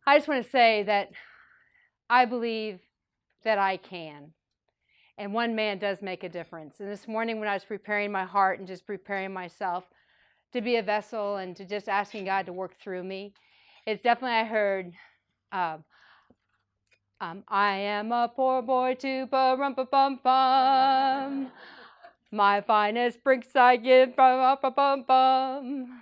I just want to say that I believe that I can. And one man does make a difference. And this morning when I was preparing my heart and just preparing myself to be a vessel and to just asking God to work through me, it's definitely I heard, I am a poor boy to ba-rum-pa-bum-bum. My finest bricks I give ba-rum-pa-bum-bum.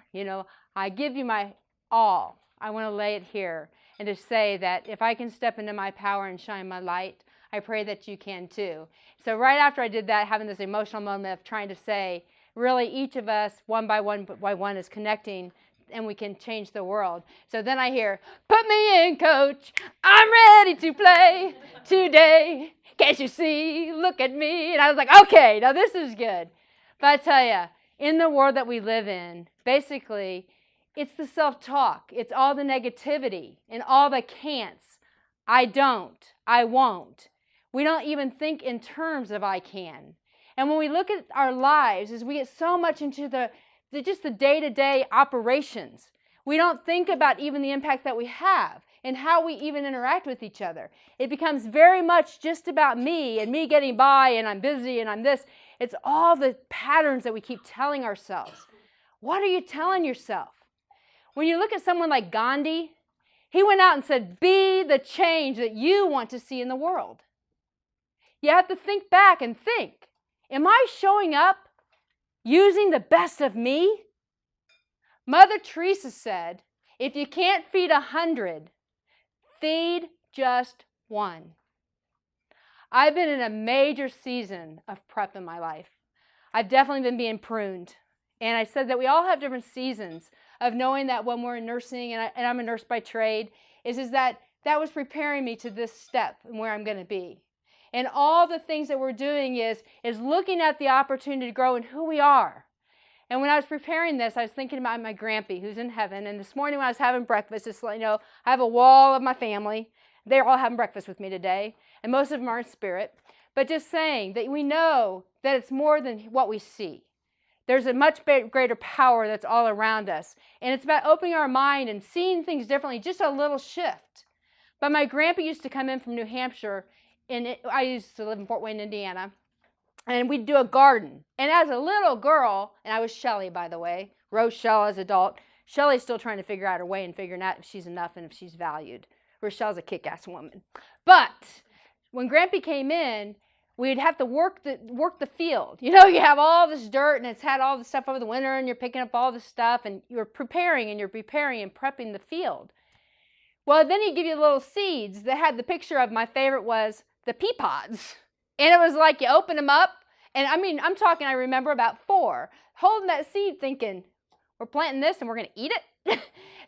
I give you my all. I want to lay it here and to say that if I can step into my power and shine my light, I pray that you can too. So right after I did that, having this emotional moment of trying to say, really each of us, one by one is connecting and we can change the world. So then I hear, put me in, coach. I'm ready to play today. Can't you see? Look at me. And I was like, okay, now this is good. But I tell you, in the world that we live in, basically, it's the self-talk. It's all the negativity and all the can'ts. I don't. I won't. We don't even think in terms of I can. And when we look at our lives, as we get so much into just the day-to-day operations, we don't think about even the impact that we have and how we even interact with each other. It becomes very much just about me and me getting by and I'm busy and I'm this. It's all the patterns that we keep telling ourselves. What are you telling yourself? When you look at someone like Gandhi, he went out and said, be the change that you want to see in the world. You have to think back and think, am I showing up using the best of me? Mother Teresa said, if you can't feed 100, feed just one. I've been in a major season of prep in my life. I've definitely been being pruned. And I said that we all have different seasons of knowing that when we're in nursing, and I'm a nurse by trade, is that was preparing me to this step and where I'm going to be. And all the things that we're doing is looking at the opportunity to grow in who we are. And when I was preparing this, I was thinking about my grampy who's in heaven. And this morning when I was having breakfast, just I have a wall of my family. They're all having breakfast with me today. And most of them are in spirit. But just saying that we know that it's more than what we see. There's a much greater power that's all around us. And it's about opening our mind and seeing things differently, just a little shift. But my grandpa used to come in from New Hampshire. I used to live in Fort Wayne, Indiana. And we'd do a garden. And as a little girl, and I was Shelly, by the way, Rochelle as adult, Shelly's still trying to figure out her way and figuring out if she's enough and if she's valued. Rochelle's a kick-ass woman. But when Grampy came in, we'd have to work the field. You have all this dirt and it's had all this stuff over the winter and you're picking up all this stuff and you're preparing and prepping the field. Well, then he'd give you little seeds that had the picture of, my favorite was the pea pods. And it was like you open them up. And I'm talking, I remember about 4, holding that seed thinking, we're planting this and we're going to eat it.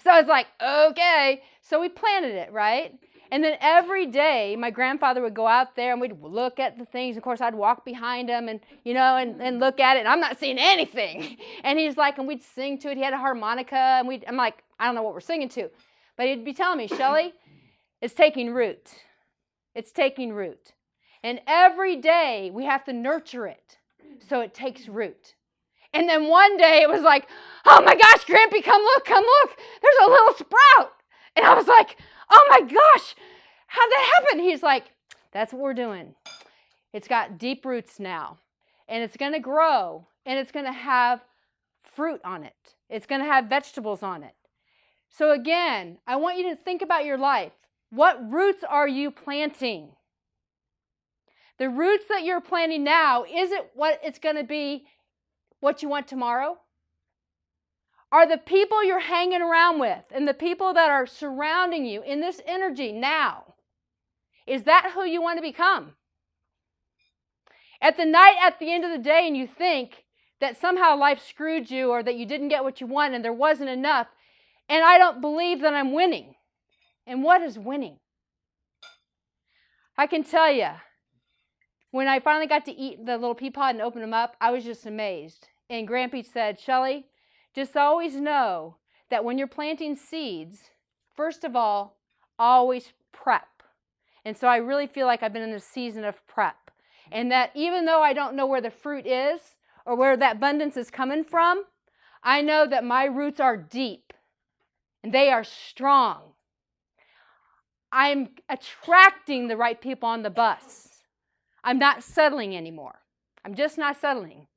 So it's like, okay. So we planted it, right? And then every day, my grandfather would go out there and we'd look at the things. Of course, I'd walk behind him and, and look at it. And I'm not seeing anything. And he's like, and we'd sing to it. He had a harmonica. And I'm like, I don't know what we're singing to. But he'd be telling me, Shelly, it's taking root. It's taking root. And every day we have to nurture it so it takes root. And then one day it was like, oh my gosh, Grampy, come look. There's a little sprout. And I was like, oh my gosh, how'd that happen? He's like, that's what we're doing. It's got deep roots now. And it's going to grow. And it's going to have fruit on it. It's going to have vegetables on it. So again, I want you to think about your life. What roots are you planting? The roots that you're planting now, is it what it's going to be, what you want tomorrow? Are the people you're hanging around with and the people that are surrounding you in this energy now, is that who you want to become? At the end of the day, and you think that somehow life screwed you or that you didn't get what you want and there wasn't enough, and I don't believe that I'm winning. And what is winning? I can tell you, when I finally got to eat the little pea pod and open them up, I was just amazed. And Grampy said, Shelly, just always know that when you're planting seeds, first of all, always prep. And so I really feel like I've been in a season of prep. And that even though I don't know where the fruit is or where that abundance is coming from, I know that my roots are deep and they are strong. I'm attracting the right people on the bus. I'm not settling anymore. I'm just not settling.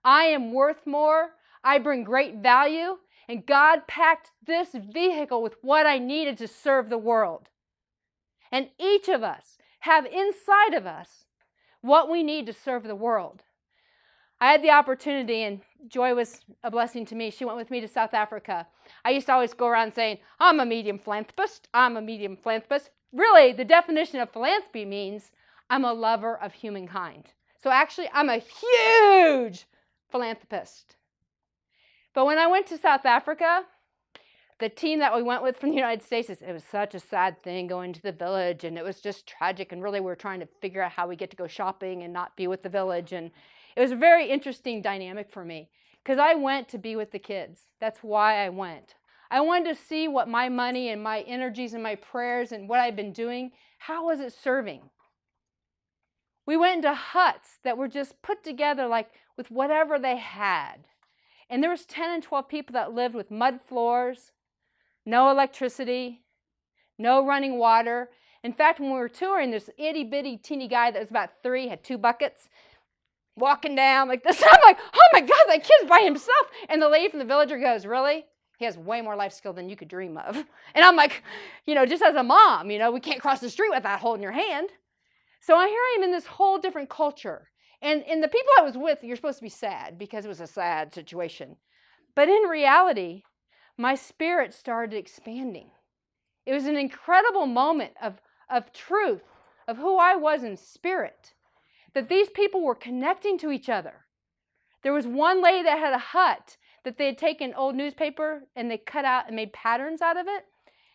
I am worth more. I bring great value. And God packed this vehicle with what I needed to serve the world. And each of us have inside of us what we need to serve the world. I had the opportunity, and Joy was a blessing to me. She went with me to South Africa. I used to always go around saying, I'm a medium philanthropist. I'm a medium philanthropist. Really, the definition of philanthropy means I'm a lover of humankind. So actually, I'm a huge philanthropist. But when I went to South Africa, the team that we went with from the United States, it was such a sad thing going to the village, and it was just tragic. And really, we were trying to figure out how we get to go shopping and not be with the village. And it was a very interesting dynamic for me because I went to be with the kids. That's why I went. I wanted to see what my money and my energies and my prayers and what I've been doing, how was it serving? We went into huts that were just put together like with whatever they had. And there was 10 and 12 people that lived with mud floors, no electricity, no running water. In fact, when we were touring, this itty-bitty teeny guy that was about 3, had 2 buckets, walking down like this. I'm like, oh my God, that kid's by himself. And the lady from the villager goes, really? He has way more life skill than you could dream of. And I'm like, just as a mom, we can't cross the street without holding your hand. So here I am in this whole different culture. And the people I was with, you're supposed to be sad because it was a sad situation. But in reality, my spirit started expanding. It was an incredible moment of truth, of who I was in spirit, that these people were connecting to each other. There was one lady that had a hut that they had taken old newspaper and they cut out and made patterns out of it.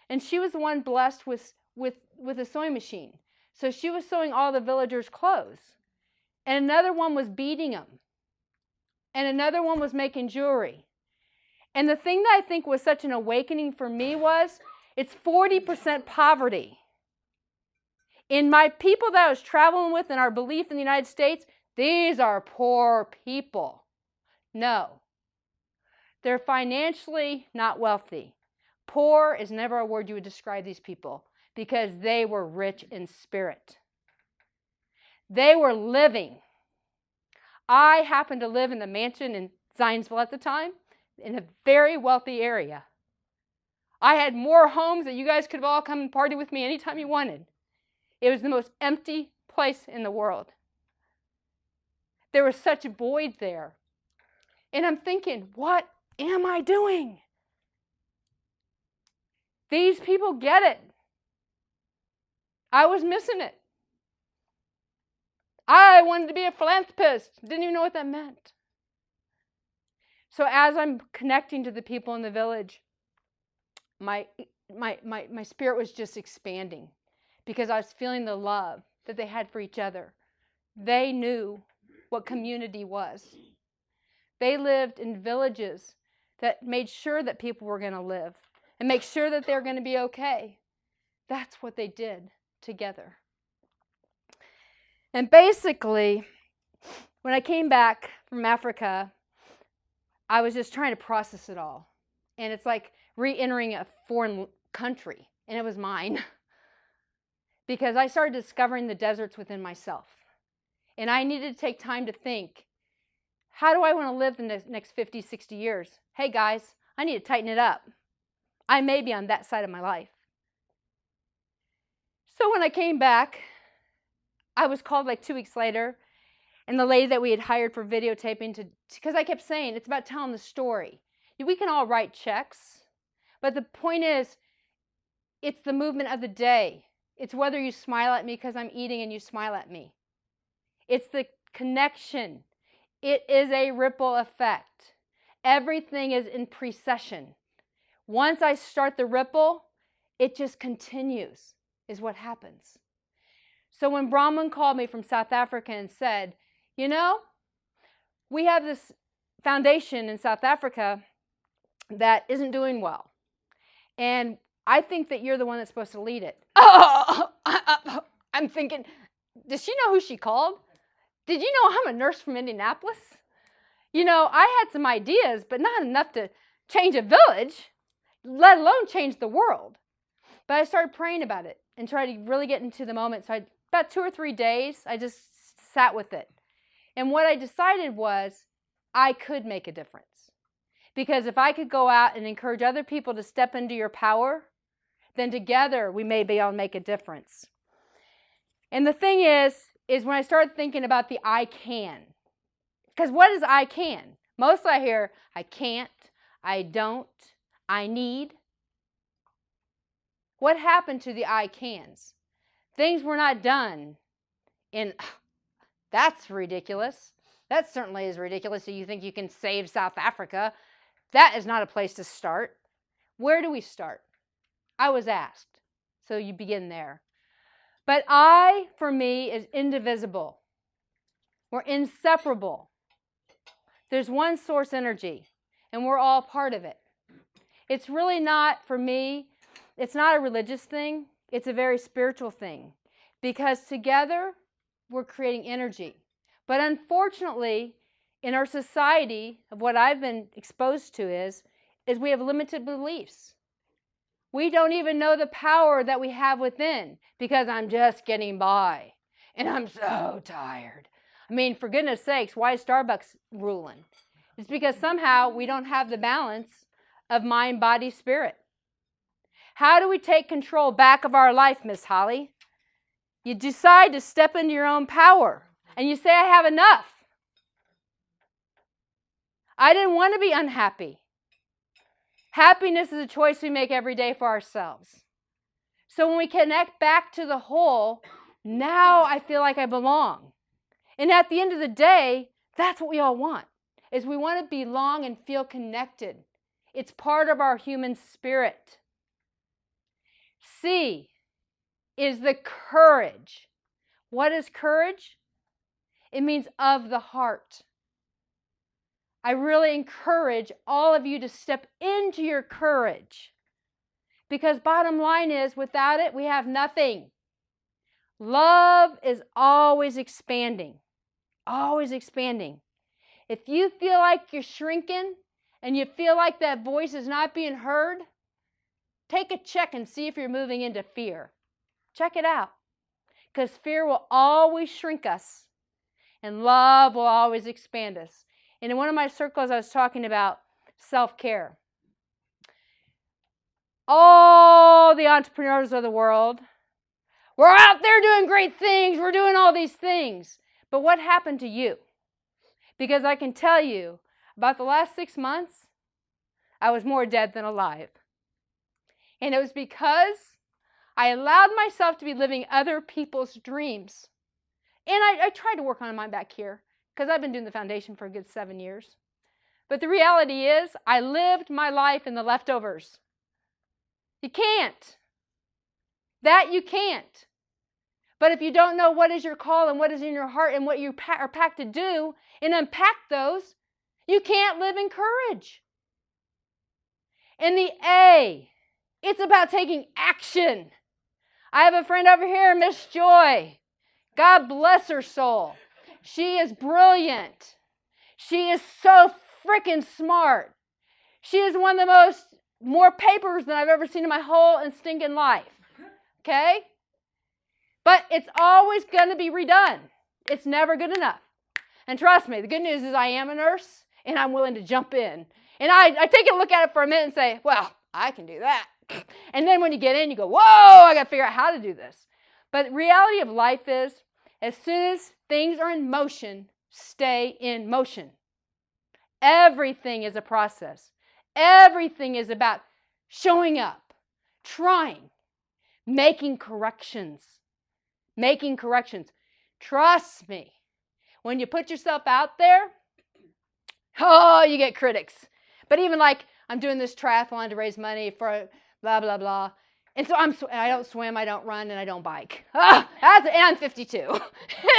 And she was the one blessed with a sewing machine. So she was sewing all the villagers' clothes. And another one was beading them. And another one was making jewelry. And the thing that I think was such an awakening for me was it's 40% poverty. In my people that I was traveling with and our belief in the United States, these are poor people. No. They're financially not wealthy. Poor is never a word you would describe these people because they were rich in spirit. They were living. I happened to live in the mansion in Zionsville at the time, in a very wealthy area. I had more homes that you guys could have all come and party with me anytime you wanted. It was the most empty place in the world. There was such a void there. And I'm thinking, what am I doing? These people get it. I was missing it. I wanted to be a philanthropist. Didn't even know what that meant. So as I'm connecting to the people in the village, my spirit was just expanding because I was feeling the love that they had for each other. They knew what community was. They lived in villages that made sure that people were going to live and make sure that they're going to be okay. That's what they did together. And basically, when I came back from Africa, I was just trying to process it all. And it's like re-entering a foreign country, and it was mine. Because I started discovering the deserts within myself. And I needed to take time to think, how do I want to live the next 50, 60 years? Hey guys, I need to tighten it up. I may be on that side of my life. So when I came back, I was called like 2 weeks later, and the lady that we had hired for videotaping, because I kept saying, it's about telling the story. We can all write checks, but the point is, it's the movement of the day. It's whether you smile at me because I'm eating and you smile at me. It's the connection. It is a ripple effect. Everything is in precession. Once I start the ripple, it just continues, is what happens. So when Brahman called me from South Africa and said, we have this foundation in South Africa that isn't doing well. And I think that you're the one that's supposed to lead it. I'm thinking, does she know who she called? Did you know I'm a nurse from Indianapolis? I had some ideas, but not enough to change a village, let alone change the world. But I started praying about it and tried to really get into the moment. So about 2 or 3 days, I just sat with it. And what I decided was I could make a difference. Because if I could go out and encourage other people to step into your power, then together we may be able to make a difference. And the thing is when I started thinking about the I can. Because what is I can? Mostly I hear I can't, I don't, I need. What happened to the I cans? Things were not done in, that's ridiculous. That certainly is ridiculous. So you think you can save South Africa? That is not a place to start. Where do we start? I was asked. So you begin there. But I, for me, is indivisible. We're inseparable. There's one source energy, and we're all part of it. It's really not, for me, it's not a religious thing. It's a very spiritual thing. Because together, we're creating energy. But unfortunately, in our society, of what I've been exposed to is we have limited beliefs. We don't even know the power that we have within because I'm just getting by. And I'm so tired. I mean, for goodness sakes, why is Starbucks ruling? It's because somehow we don't have the balance of mind, body, spirit. How do we take control back of our life, Miss Holly? You decide to step into your own power. And you say, I have enough. I didn't want to be unhappy. Happiness is a choice we make every day for ourselves. So when we connect back to the whole, now I feel like I belong. And at the end of the day, that's what we all want, is we want to belong and feel connected. It's part of our human spirit. C is the courage. What is courage? It means of the heart. I really encourage all of you to step into your courage. Because bottom line is, without it, we have nothing. Love is always expanding. Always expanding. If you feel like you're shrinking and you feel like that voice is not being heard, take a check and see if you're moving into fear. Check it out. Because fear will always shrink us and love will always expand us. And in one of my circles, I was talking about self-care. All the entrepreneurs of the world, we're out there doing great things. We're doing all these things. But what happened to you? Because I can tell you, about the last 6 months, I was more dead than alive. And it was because I allowed myself to be living other people's dreams. And I tried to work on mine back here, because I've been doing the foundation for a good 7 years. But the reality is, I lived my life in the leftovers. You can't. That you can't. But if you don't know what is your call and what is in your heart and what you are packed to do and unpack those, you can't live in courage. And the A, it's about taking action. I have a friend over here, Miss Joy. God bless her soul. She is brilliant. She is so freaking smart. She is one of the more papers than I've ever seen in my whole and stinking life. Okay? But it's always going to be redone. It's never good enough. And trust me, the good news is I am a nurse and I'm willing to jump in. And I take a look at it for a minute and say, well, I can do that. And then when you get in, you go, whoa, I got to figure out how to do this. But the reality of life is, as soon as things are in motion, stay in motion. Everything is a process. Everything is about showing up, trying, making corrections. Making corrections. Trust me, when you put yourself out there, oh, you get critics. But even like, I'm doing this triathlon to raise money for blah, blah, blah. And so I don't swim, I don't run, and I don't bike. And I'm 52.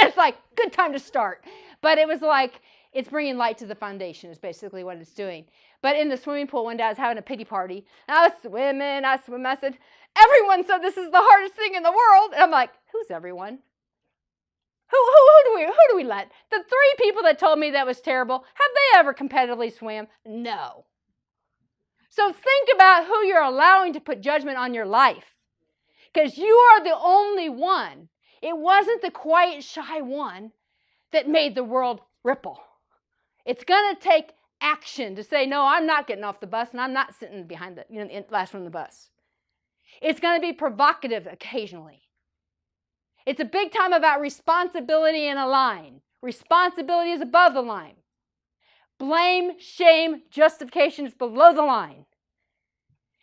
It's like, good time to start. But it was like, it's bringing light to the foundation is basically what it's doing. But in the swimming pool one day, I was having a pity party. And I was swimming. I said, everyone said this is the hardest thing in the world. And I'm like, who's everyone? Who do we let? The 3 people that told me that was terrible, have they ever competitively swam? No. So think about who you're allowing to put judgment on your life. Because you are the only one. It wasn't the quiet, shy one that made the world ripple. It's going to take action to say, no, I'm not getting off the bus and I'm not sitting behind the last one on the bus. It's going to be provocative occasionally. It's a big time about responsibility in a line. Responsibility is above the line. Blame, shame, justification is below the line.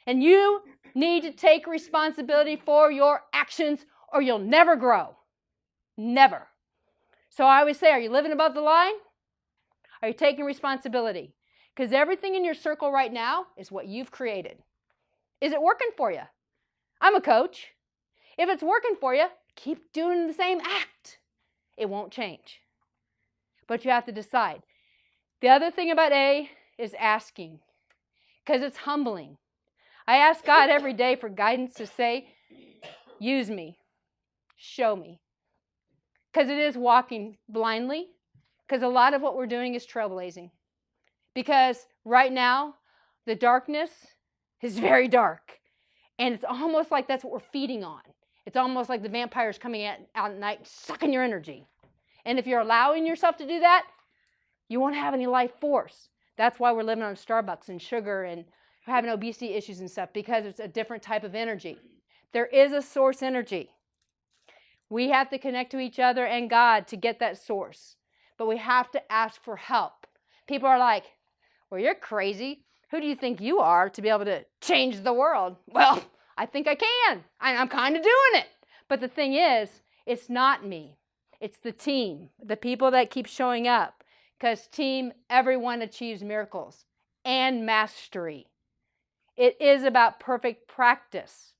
And you need to take responsibility for your actions or you'll never grow. Never. So I always say, are you living above the line? Are you taking responsibility? Because everything in your circle right now is what you've created. Is it working for you? I'm a coach. If it's working for you, keep doing the same act. It won't change. But you have to decide. The other thing about A is asking, because it's humbling. I ask God every day for guidance to say, use me, show me. Because it is walking blindly, because a lot of what we're doing is trailblazing. Because right now, the darkness is very dark. And it's almost like that's what we're feeding on. It's almost like the vampires coming out at night, sucking your energy. And if you're allowing yourself to do that, you won't have any life force. That's why we're living on Starbucks and sugar and having obesity issues and stuff, because it's a different type of energy. There is a source energy. We have to connect to each other and God to get that source. But we have to ask for help. People are like, well, you're crazy. Who do you think you are to be able to change the world? Well, I think I can. I'm kind of doing it. But the thing is, it's not me. It's the team, the people that keep showing up. Because team, everyone achieves miracles and mastery. It is about perfect practice.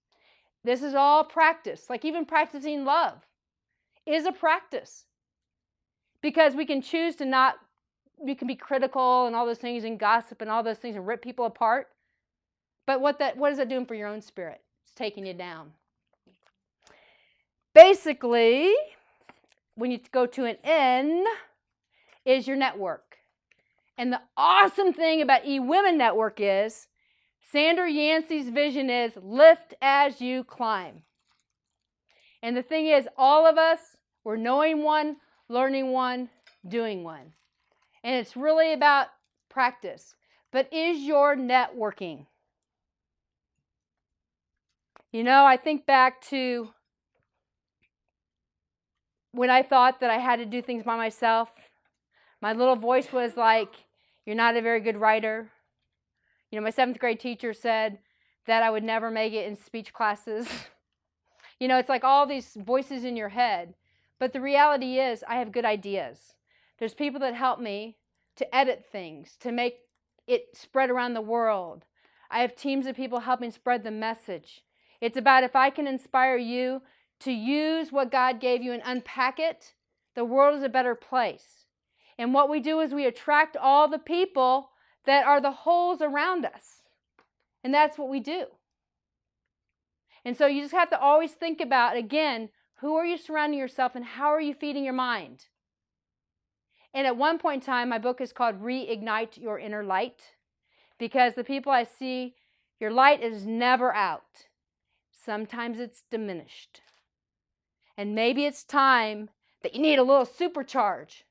This is all practice. Like even practicing love is a practice. Because we can choose to not, we can be critical and all those things and gossip and all those things and rip people apart. But what is that doing for your own spirit? It's taking you down. Basically, when you go to an N, is your network. And the awesome thing about eWomen Network is Sandra Yancey's vision is lift as you climb. And the thing is, all of us, we're knowing one, learning one, doing one. And it's really about practice. But is your networking? You know, I think back to when I thought that I had to do things by myself. My little voice was like, you're not a very good writer. You know, my 7th grade teacher said that I would never make it in speech classes. You know, it's like all these voices in your head. But the reality is, I have good ideas. There's people that help me to edit things, to make it spread around the world. I have teams of people helping spread the message. It's about if I can inspire you to use what God gave you and unpack it, the world is a better place. And what we do is we attract all the people that are the holes around us. And that's what we do. And so you just have to always think about, again, who are you surrounding yourself and how are you feeding your mind? And at one point in time, my book is called Reignite Your Inner Light, because the people I see, your light is never out. Sometimes it's diminished. And maybe it's time that you need a little supercharge.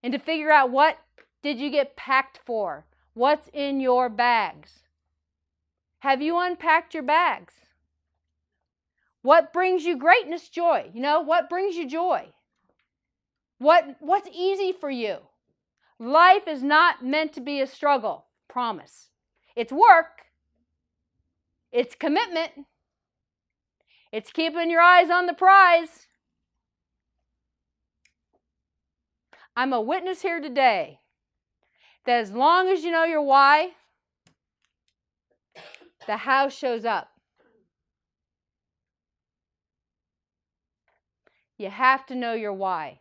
And to figure out, what did you get packed for? What's in your bags? Have you unpacked your bags? What brings you greatness, joy? You know, what brings you joy? What's easy for you? Life is not meant to be a struggle, promise. It's work. It's commitment. It's keeping your eyes on the prize. I'm a witness here today that as long as you know your why, the how shows up. You have to know your why.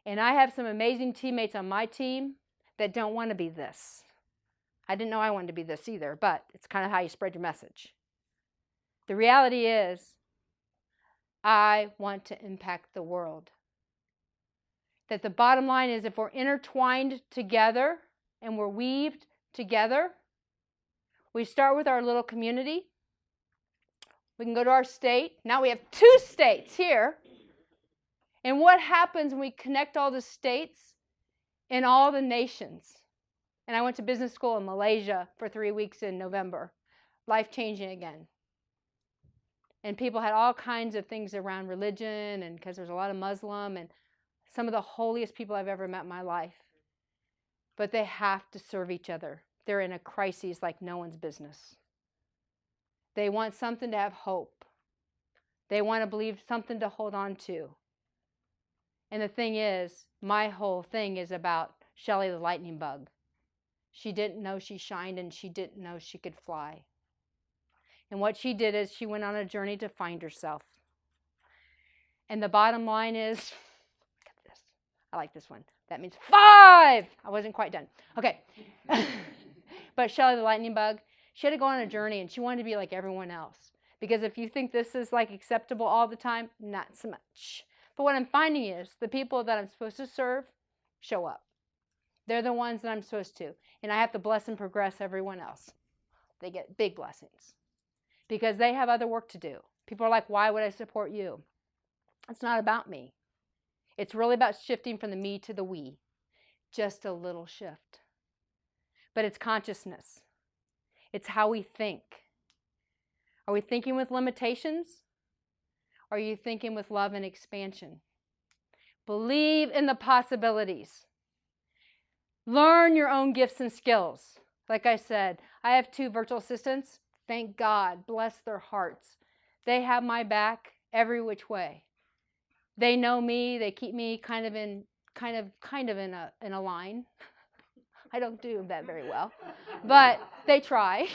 And I have some amazing teammates on my team that don't want to be this. I didn't know I wanted to be this either, but it's kind of how you spread your message. The reality is, I want to impact the world. That the bottom line is, if we're intertwined together and we're weaved together, we start with our little community. We can go to our state. Now we have 2 states here. And what happens when we connect all the states in all the nations? And I went to business school in Malaysia for 3 weeks in November. Life-changing again. And people had all kinds of things around religion, and because there's a lot of Muslim, and some of the holiest people I've ever met in my life. But they have to serve each other. They're in a crisis like no one's business. They want something to have hope. They want to believe something to hold on to. And the thing is, my whole thing is about Shelley the lightning bug. She didn't know she shined, and she didn't know she could fly. And what she did is she went on a journey to find herself. And the bottom line is, look at this. I like this one. That means 5. I wasn't quite done. Okay. But Shelley the lightning bug, she had to go on a journey, and she wanted to be like everyone else. Because if you think this is like acceptable all the time, not so much. But what I'm finding is the people that I'm supposed to serve show up. They're the ones that I'm supposed to. And I have to bless and progress everyone else. They get big blessings. Because they have other work to do. People are like, why would I support you? It's not about me. It's really about shifting from the me to the we. Just a little shift. But it's consciousness. It's how we think. Are we thinking with limitations? Are you thinking with love and expansion? Believe in the possibilities. Learn your own gifts and skills. Like I said, I have 2 virtual assistants. Thank God. Bless their hearts. They have my back every which way. They know me. They keep me kind of in a line. I don't do that very well, but they try.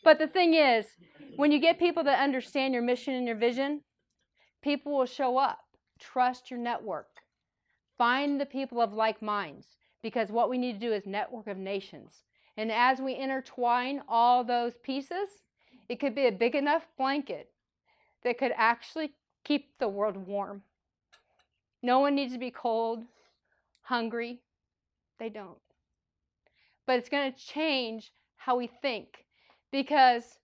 But the thing is, when you get people that understand your mission and your vision, people will show up. Trust your network. Find the people of like minds, because what we need to do is network of nations. And as we intertwine all those pieces, it could be a big enough blanket that could actually keep the world warm. No one needs to be cold, hungry. They don't. But it's going to change how we think. Because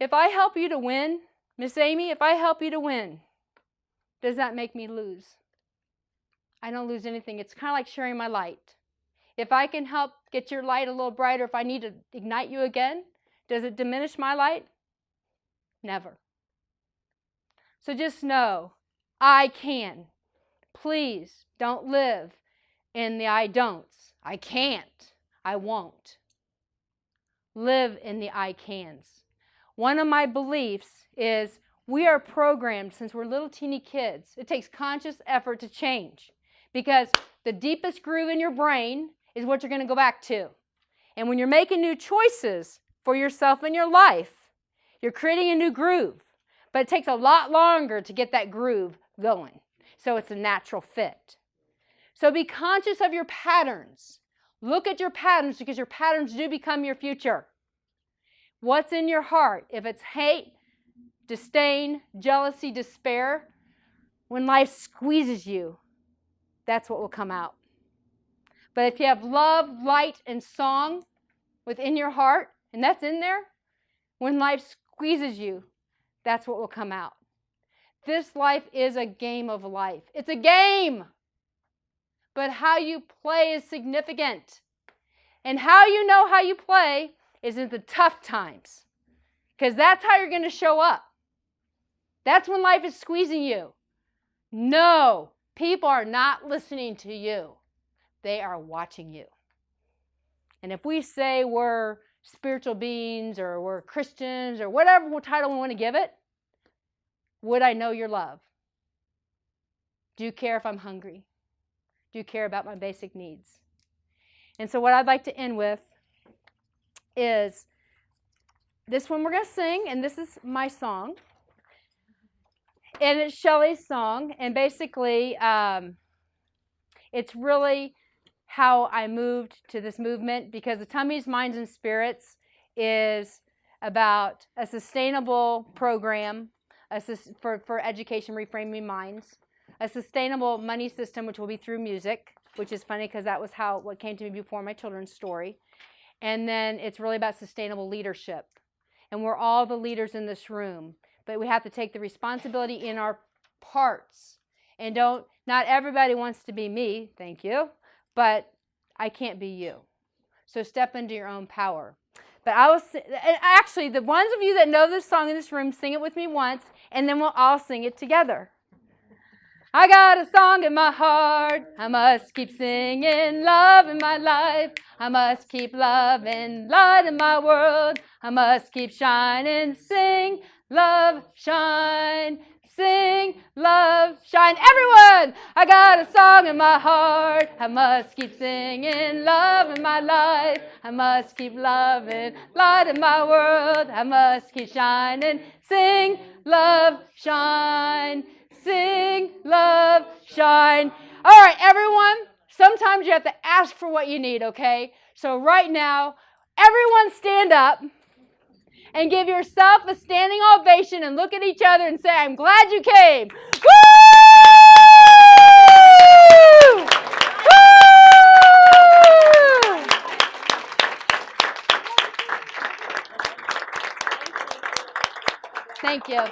if I help you to win, Miss Amy, if I help you to win, does that make me lose? I don't lose anything. It's kind of like sharing my light. If I can help get your light a little brighter, if I need to ignite you again, does it diminish my light? Never. So just know, I can. Please don't live in the I don'ts. I can't. I won't. Live in the I cans. One of my beliefs is we are programmed since we're little teeny kids. It takes conscious effort to change, because the deepest groove in your brain is what you're going to go back to. And when you're making new choices for yourself and your life, you're creating a new groove. But it takes a lot longer to get that groove going. So it's a natural fit. So be conscious of your patterns. Look at your patterns, because your patterns do become your future. What's in your heart? If it's hate, disdain, jealousy, despair, when life squeezes you, that's what will come out. But if you have love, light, and song within your heart, and that's in there, when life squeezes you, that's what will come out. This life is a game of life. It's a game. But how you play is significant. And how you know how you play is in the tough times. Because that's how you're going to show up. That's when life is squeezing you. No, people are not listening to you. They are watching you. And if we say we're spiritual beings, or we're Christians, or whatever title we want to give it, would I know your love? Do you care if I'm hungry? Do you care about my basic needs? And so what I'd like to end with is this one we're going to sing, and this is my song. And it's Shelley's song, and basically it's really how I moved to this movement, because the Tummies, Minds, and Spirits is about a sustainable program for education, reframing minds, a sustainable money system, which will be through music, which is funny because that was what came to me before my children's story. And then it's really about sustainable leadership. and we're all the leaders in this room. But we have to take the responsibility in our parts. And not everybody wants to be me, thank you, but I can't be you. So step into your own power. But actually, the ones of you that know this song in this room, sing it with me once, and then we'll all sing it together. I got a song in my heart. I must keep singing love in my life. I must keep loving light in my world. I must keep shining. Sing, love, shine. Sing, love, shine. Everyone! I got a song in my heart. I must keep singing love in my life. I must keep loving light in my world. I must keep shining. Sing, love, shine. Sing, love, shine. All right, everyone. Sometimes you have to ask for what you need, okay? So right now, everyone stand up and give yourself a standing ovation and look at each other and say, I'm glad you came. Woo! Woo! Thank you.